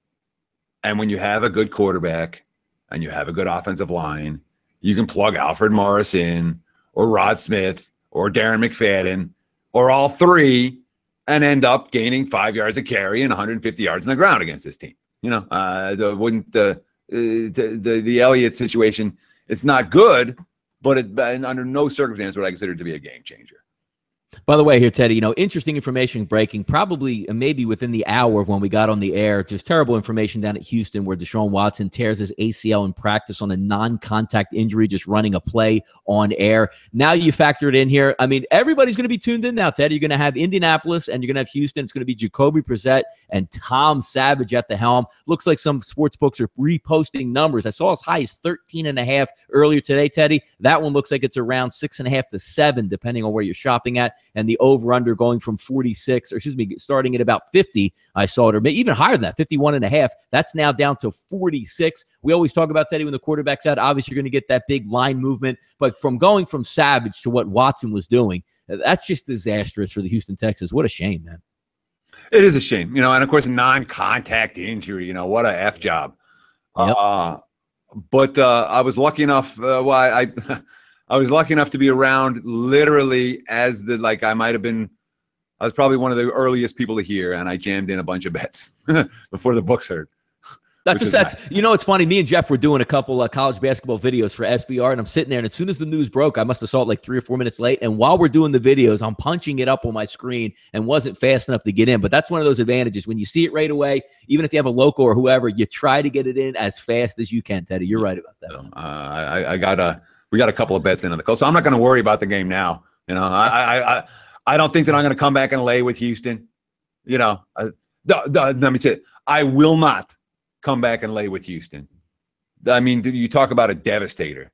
And when you have a good quarterback and you have a good offensive line, you can plug Alfred Morris in, or Rod Smith, or Darren McFadden, or all three, and end up gaining 5 yards a carry and 150 yards on the ground against this team. The Elliott situation, it's not good, but under no circumstance would I consider it to be a game changer. By the way, here, Teddy, interesting information breaking, probably maybe within the hour of when we got on the air. Just terrible information down at Houston where Deshaun Watson tears his ACL in practice on a non-contact injury, just running a play on air. Now you factor it in here. I mean, everybody's going to be tuned in now, Teddy. You're going to have Indianapolis and you're going to have Houston. It's going to be Jacoby Brissett and Tom Savage at the helm. Looks like some sports books are reposting numbers. I saw as high as 13.5 earlier today, Teddy. That one looks like it's around 6.5 to 7, depending on where you're shopping at. And the over-under going from 46, or excuse me, starting at about 50, I saw it, or maybe even higher than that, 51.5. That's now down to 46. We always talk about, Teddy, when the quarterback's out, obviously you're going to get that big line movement. But from going from Savage to what Watson was doing, that's just disastrous for the Houston Texans. What a shame, man. It is a shame, and of course, non-contact injury, what a F job. Yep. But I was lucky enough, I was lucky enough to be around literally as I was probably one of the earliest people to hear, and I jammed in a bunch of bets before the books heard. That's nice. It's funny. Me and Jeff were doing a couple college basketball videos for SBR, and I'm sitting there, and as soon as the news broke, I must have saw it like 3 or 4 minutes late. And while we're doing the videos, I'm punching it up on my screen and wasn't fast enough to get in. But that's one of those advantages. When you see it right away, even if you have a local or whoever, you try to get it in as fast as you can, Teddy. You're right about that. We got a couple of bets into the call, so I'm not going to worry about the game now. I don't think that I'm going to come back and lay with Houston. Let me say it. I will not come back and lay with Houston. I mean, you talk about a devastator.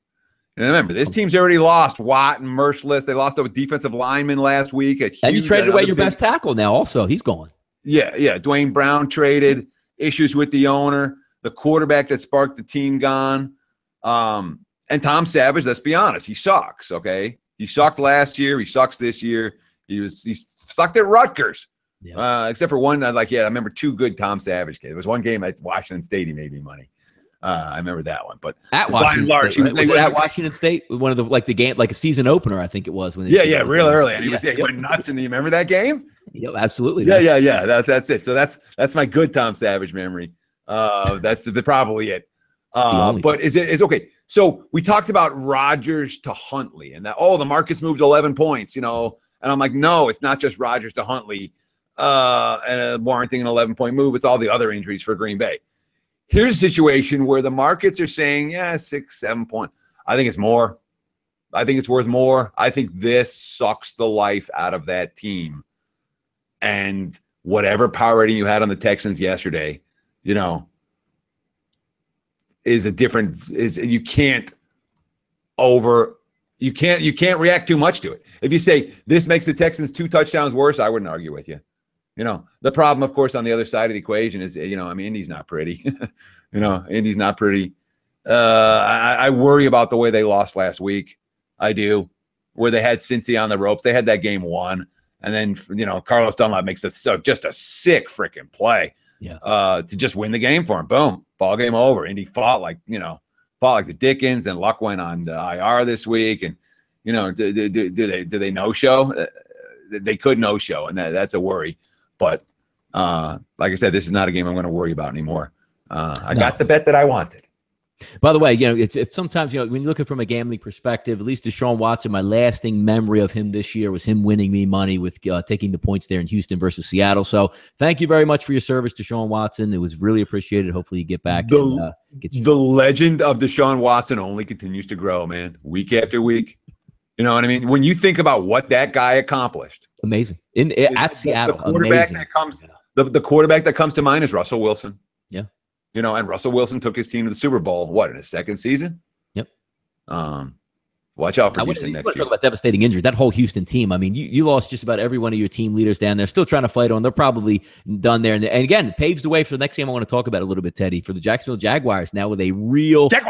And remember, this team's already lost Watt and Merciless. They lost a defensive lineman last week. And you traded away your best tackle now also. He's gone. Yeah. Dwayne Brown traded. Issues with the owner. The quarterback that sparked the team gone. And Tom Savage, let's be honest, he sucks, okay? He sucked last year. He sucks this year. He sucked at Rutgers. Yeah. Except for one, I remember 2 good Tom Savage games. There was one game at Washington State he made me money. I remember that one. But at Washington State, right? Was it at Washington State? One of the game, like a season opener, I think it was. When real early. And he went nuts. And you remember that game? Yep, absolutely. Yeah. That's it. So that's my good Tom Savage memory. That's probably it. But is okay. So we talked about Rodgers to Huntley and that, the market's moved 11 points, and I'm like, no, it's not just Rodgers to Huntley and warranting an 11-point move. It's all the other injuries for Green Bay. Here's a situation where the markets are saying, 6, 7 points. I think it's more. I think it's worth more. I think this sucks the life out of that team. And whatever power rating you had on the Texans yesterday, is a different. You can't react too much to it. If you say this makes the Texans 2 touchdowns worse, I wouldn't argue with you. The problem, of course, on the other side of the equation is, Indy's not pretty. Indy's not pretty. I worry about the way they lost last week. I do, where they had Cincy on the ropes. They had that game won, and then Carlos Dunlap makes just a sick freaking play, to just win the game for him. Boom, ball game over. Indy fought like the Dickens, and Luck went on the IR this week, and do they no show? They could no show, and that's a worry. But like I said, this is not a game I'm going to worry about anymore. I got the bet that I wanted. By the way, it's sometimes, when you look at it from a gambling perspective, at least Deshaun Watson, my lasting memory of him this year was him winning me money with taking the points there in Houston versus Seattle. So thank you very much for your service, Deshaun Watson. It was really appreciated. Hopefully you get back. The legend of Deshaun Watson only continues to grow, man, week after week. You know what I mean? When you think about what that guy accomplished. Amazing. At Seattle. The quarterback the quarterback that comes to mind is Russell Wilson. Yeah. And Russell Wilson took his team to the Super Bowl, in his second season? Yep. Watch out for Houston next year. Talk about devastating injury. That whole Houston team. I mean, you lost just about every one of your team leaders down there. Still trying to fight on. They're probably done there. And again, it paves the way for the next game I want to talk about a little bit, Teddy, for the Jacksonville Jaguars now with a realistic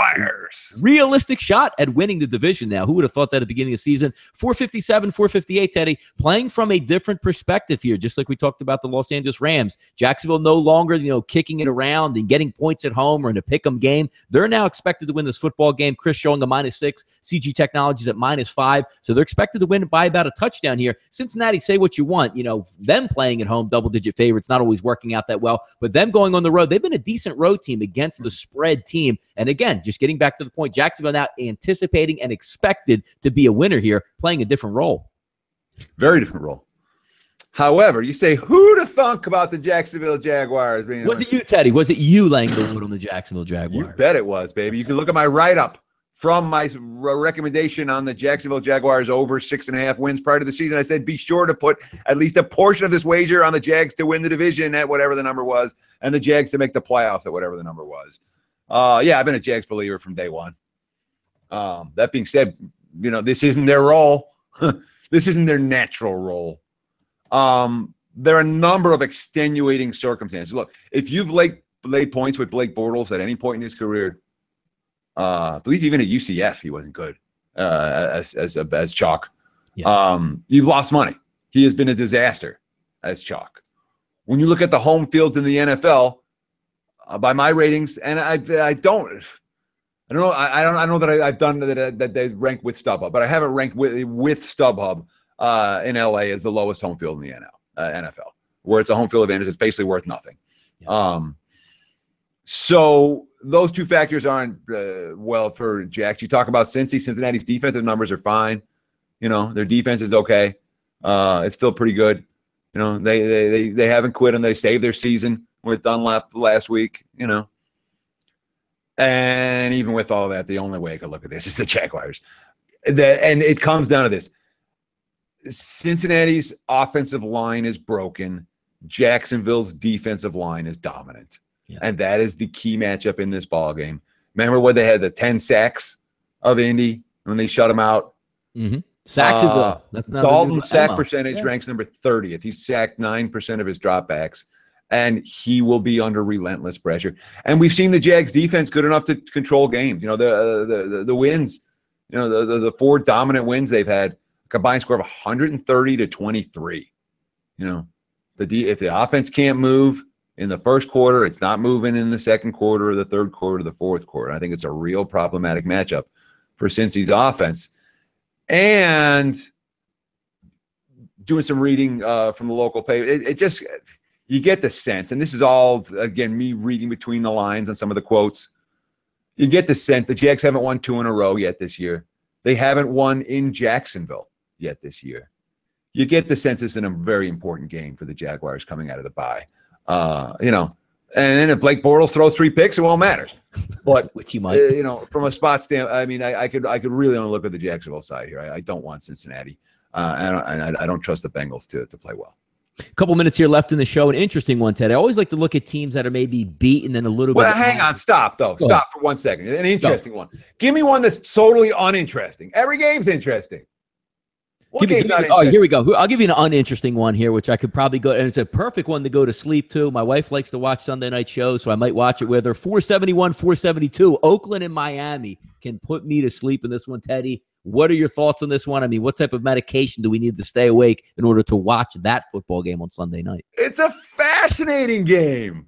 shot at winning the division now. Who would have thought that at the beginning of the season? 457, 458, Teddy, playing from a different perspective here, just like we talked about the Los Angeles Rams. Jacksonville no longer, kicking it around and getting points at home or in a pick-em game. They're now expected to win this football game. Chris showing a -6, CG Technologies at -5. So they're expected to win by about a touchdown here. Cincinnati, say what you want. Them playing at home, double-digit favorites, not always working out that well. But them going on the road, they've been a decent road team against the spread team. And again, just getting back to the point, Jacksonville now anticipating and expected to be a winner here, playing a different role. Very different role. However, you say, who to thunk about the Jacksonville Jaguars? Was it you, Teddy? Was it you laying the wood on the Jacksonville Jaguars? You bet it was, baby. You can look at my write-up from my recommendation on the Jacksonville Jaguars over 6.5 wins prior to the season. I said, be sure to put at least a portion of this wager on the Jags to win the division at whatever the number was, and the Jags to make the playoffs at whatever the number was. I've been a Jags believer from day one. That being said, this isn't their role. This isn't their natural role. There are a number of extenuating circumstances. Look, if you've laid points with Blake Bortles at any point in his career, I believe even at UCF he wasn't good as chalk. Yeah. You've lost money. He has been a disaster as chalk. When you look at the home fields in the NFL, by my ratings, and I don't know that I've done that they rank with StubHub, but I haven't ranked with StubHub in LA as the lowest home field in the NFL, where it's a home field advantage. It's basically worth nothing. Yeah. So those two factors aren't well for Jacks. You talk about Cincinnati's defensive numbers are fine. Their defense is okay. It's still pretty good. They haven't quit and they saved their season with Dunlap last week. And even with all that, the only way I could look at this is the Jaguars. And it comes down to this. Cincinnati's offensive line is broken. Jacksonville's defensive line is dominant. Yeah. And that is the key matchup in this ball game. Remember when they had the 10 sacks of Indy when they shut them out? Mm-hmm. Sacksonville. Dalton's sack percentage ranks number 30th. He's sacked 9% of his dropbacks, and he will be under relentless pressure. And we've seen the Jags defense good enough to control games. The wins, the 4 dominant wins they've had, a combined score of 130-23. If the offense can't move in the first quarter, it's not moving in the second quarter or the third quarter or the fourth quarter. I think it's a real problematic matchup for Cincy's offense. And doing some reading from the local paper, it just, you get the sense, and this is all, again, me reading between the lines on some of the quotes. You get the sense the Jags haven't won 2 in a row yet this year. They haven't won in Jacksonville yet this year. You get the sense it's a very important game for the Jaguars coming out of the bye. And then if Blake Bortles throws 3 picks, it won't matter. But which he might, from a spot standpoint, I mean, I could really only look at the Jacksonville side here. I don't want Cincinnati, and I don't trust the Bengals to play well. A couple minutes here left in the show. An interesting one, Ted. I always like to look at teams that are maybe beaten and a little bit. Well, hang on. Stop, though. Stop for 1 second. An interesting one. Give me one that's totally uninteresting. Every game's interesting. Here we go. I'll give you an uninteresting one here, which I could probably go. And it's a perfect one to go to sleep to. My wife likes to watch Sunday night shows, so I might watch it with her. 471, 472. Oakland and Miami can put me to sleep in this one, Teddy. What are your thoughts on this one? I mean, what type of medication do we need to stay awake in order to watch that football game on Sunday night? It's a fascinating game.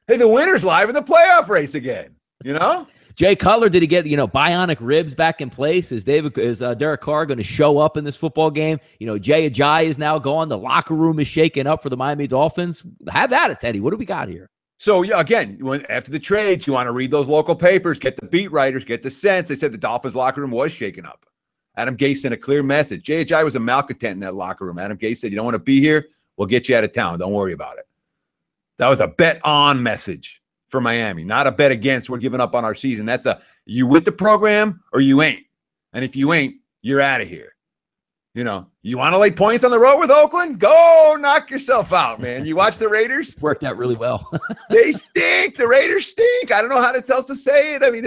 Hey, the winner's live in the playoff race again, you know? Jay Cutler, did he get, bionic ribs back in place? Is Derek Carr going to show up in this football game? Jay Ajayi is now gone. The locker room is shaken up for the Miami Dolphins. Have at it, Teddy. What do we got here? So, again, after the trades, you want to read those local papers, get the beat writers, get the sense. They said the Dolphins locker room was shaken up. Adam Gase sent a clear message. Jay Ajayi was a malcontent in that locker room. Adam Gase said, you don't want to be here? We'll get you out of town. Don't worry about it. That was a bet-on message for Miami, not a bet against. We're giving up on our season. That's you with the program or you ain't. And if you ain't, you're out of here. You want to lay points on the road with Oakland? Go knock yourself out, man. You watch the Raiders? Worked out really well. They stink. The Raiders stink. I don't know how else to say it. I mean,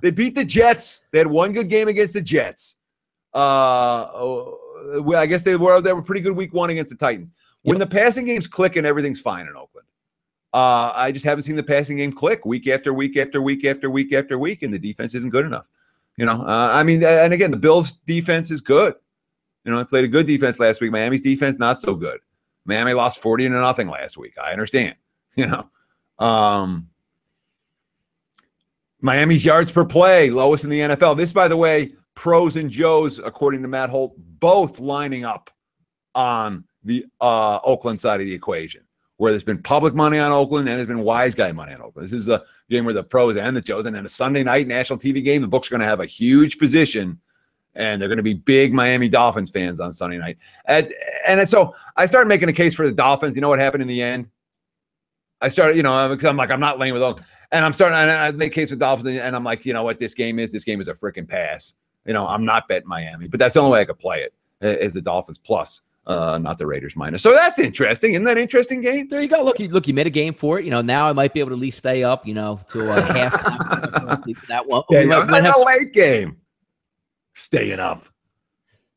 they beat the Jets. They had one good game against the Jets. I guess they were pretty good week 1 against the Titans. When the passing game's clicking, everything's fine in Oakland. I just haven't seen the passing game click week after week after week after week after week, and the defense isn't good enough. And again, the Bills' defense is good. They played a good defense last week. Miami's defense not so good. Miami lost 40-0 last week. I understand. Miami's yards per play, lowest in the NFL. This, by the way, pros and Joes, according to Matt Holt, both lining up on the Oakland side of the equation, where there's been public money on Oakland and there's been wise guy money on Oakland. This is the game where the pros and the Joes, and then a Sunday night national TV game, the books are going to have a huge position, and they're going to be big Miami Dolphins fans on Sunday night. And so I started making a case for the Dolphins. You know what happened in the end? I started, because I'm like, I'm not laying with Oakland. And I make a case for Dolphins, and I'm like, you know what this game is? This game is a freaking pass. I'm not betting Miami, but that's the only way I could play it is the Dolphins plus, not the Raiders minus. So that's interesting. Isn't that an interesting game? There you go. Look, you made a game for it. Now I might be able to at least stay up, till halftime. That one. It's a late game. Staying up.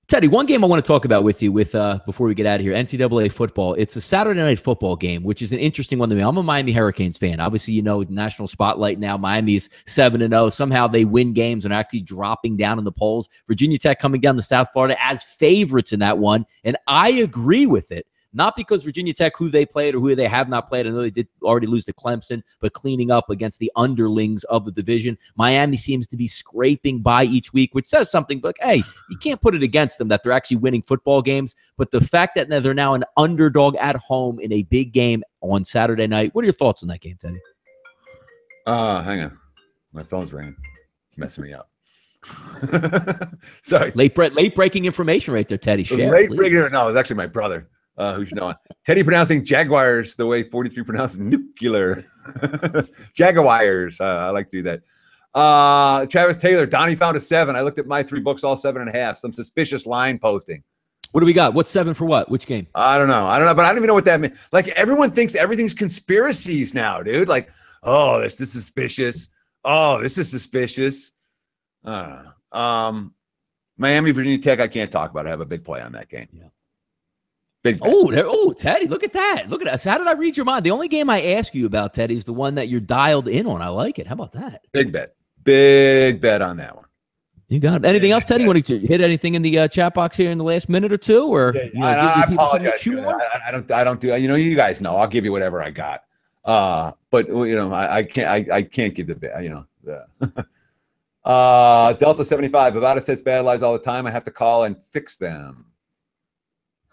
Teddy, one game I want to talk about with you before we get out of here, NCAA football. It's a Saturday night football game, which is an interesting one to me. I'm a Miami Hurricanes fan. Obviously, national spotlight now. Miami's 7-0. Somehow they win games and are actually dropping down in the polls. Virginia Tech coming down to South Florida as favorites in that one, and I agree with it. Not because Virginia Tech, who they played or who they have not played. I know they did already lose to Clemson, but cleaning up against the underlings of the division. Miami seems to be scraping by each week, which says something. But, hey, you can't put it against them that they're actually winning football games. But the fact that they're now an underdog at home in a big game on Saturday night, what are your thoughts on that game, Teddy? Hang on. My phone's ringing. It's messing me up. Sorry. Late breaking information right there, Teddy. Share, no, it was actually my brother. Who's knowing? Teddy pronouncing Jaguars the way 43 pronounces nuclear. Jaguars. I like to do that. Travis Taylor, Donnie found a 7. I looked at my 3 books, all 7.5. Some suspicious line posting. What do we got? What's 7 for what? Which game? I don't know, but I don't even know what that means. Like, everyone thinks everything's conspiracies now, dude. Like, oh, this is suspicious. Oh, this is suspicious. Miami, Virginia Tech, I can't talk about it. I have a big play on that game. Yeah. Teddy, look at that. Look at us. How did I read your mind? The only game I ask you about, Teddy, is the one that you're dialed in on. I like it. How about that? Big bet on that one. You got it. Anything else, Teddy? Want to hit anything in the chat box here in the last minute or two? Or I apologize. I don't do. You guys know. I'll give you whatever I got. But I can't give the bet. Delta 75. Bovada sets bad lies all the time. I have to call and fix them.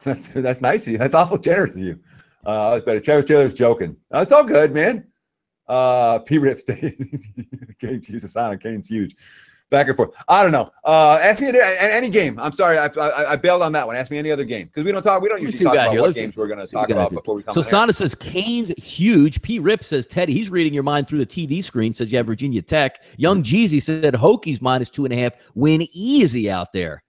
That's nice of you. That's awful generous of you. That's better. Travis Taylor's joking. It's all good, man. P-Rip Kane's huge. Sonic Kane's huge. Back and forth. I don't know. Ask me any game. I'm sorry. I bailed on that one. Ask me any other game. Because we don't usually talk about what games we're going to talk about before we come. So Sana says Kane's huge. P-Rip says Teddy. He's reading your mind through the TV screen. Says you have Virginia Tech. Young Jeezy said Hokies -2.5. Win easy out there.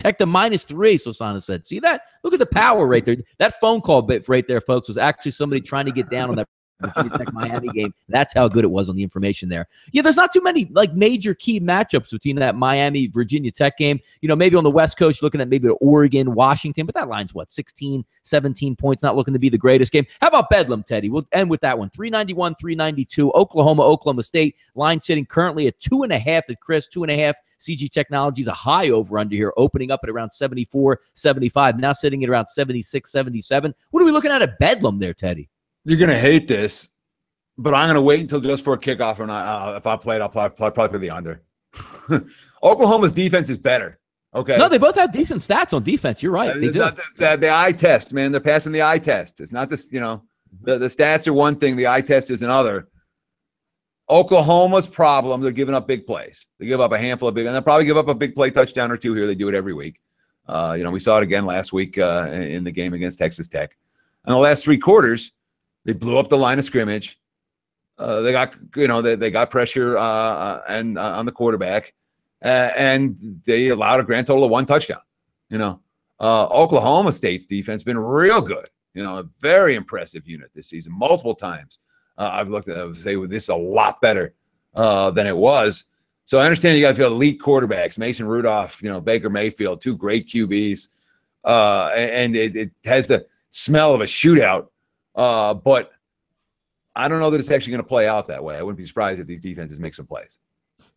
Tech to -3, Sosana said. See that? Look at the power right there. That phone call bit right there, folks, was actually somebody trying to get down on that Virginia Tech Miami game. That's how good it was on the information there. Yeah, there's not too many like major key matchups between that Miami Virginia Tech game. Maybe on the West Coast, you're looking at maybe Oregon, Washington, but that line's what, 16, 17 points, not looking to be the greatest game. How about Bedlam, Teddy? We'll end with that one. 391, 392. Oklahoma State. Line sitting currently at 2.5 at Chris, 2.5. CG Technologies, a high over under here, opening up at around 74, 75, now sitting at around 76, 77. What are we looking at Bedlam there, Teddy? You're going to hate this, but I'm going to wait until just for a kickoff. And if I play it, I'll probably play the under. Oklahoma's defense is better. Okay. No, they both have decent stats on defense. You're right. They do. The eye test, man. They're passing the eye test. It's not this, the stats are one thing. The eye test is another. Oklahoma's problem, they're giving up big plays. They give up a handful of big, and they'll probably give up a big play touchdown or two here. They do it every week. We saw it again last week in the game against Texas Tech. In the last 3 quarters, they blew up the line of scrimmage. They got pressure and on the quarterback, and they allowed a grand total of 1 touchdown. Oklahoma State's defense has been real good. A very impressive unit this season. Multiple times I've looked at it and say, well, this is a lot better than it was. So I understand you got to feel elite quarterbacks, Mason Rudolph, Baker Mayfield, 2 great QBs, and it has the smell of a shootout. But I don't know that it's actually going to play out that way. I wouldn't be surprised if these defenses make some plays.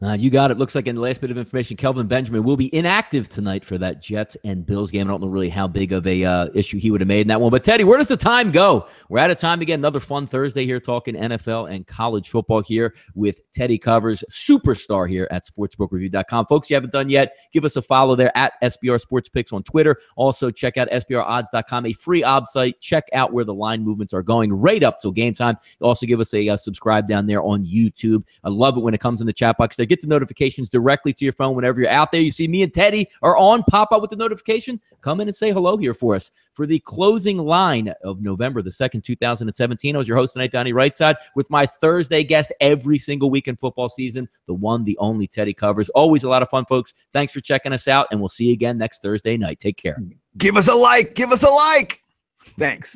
You got it. Looks like in the last bit of information, Kelvin Benjamin will be inactive tonight for that Jets and Bills game. I don't know really how big of a issue he would have made in that one. But, Teddy, where does the time go? We're out of time again. Another fun Thursday here talking NFL and college football here with Teddy Covers, superstar here at sportsbookreview.com. Folks, you haven't done yet, give us a follow there at SBR Sports Picks on Twitter. Also, check out SBRodds.com, a free odds site. Check out where the line movements are going right up till game time. Also, give us a subscribe down there on YouTube. I love it when it comes in the chat box there. Get the notifications directly to your phone whenever you're out there. You see me and Teddy are on, pop up with the notification. Come in and say hello here for us. For the closing line of November the 2nd, 2017, I was your host tonight, Donnie Rightside, with my Thursday guest every single week in football season, the one, the only Teddy Covers. Always a lot of fun, folks. Thanks for checking us out, and we'll see you again next Thursday night. Take care. Give us a like. Give us a like. Thanks.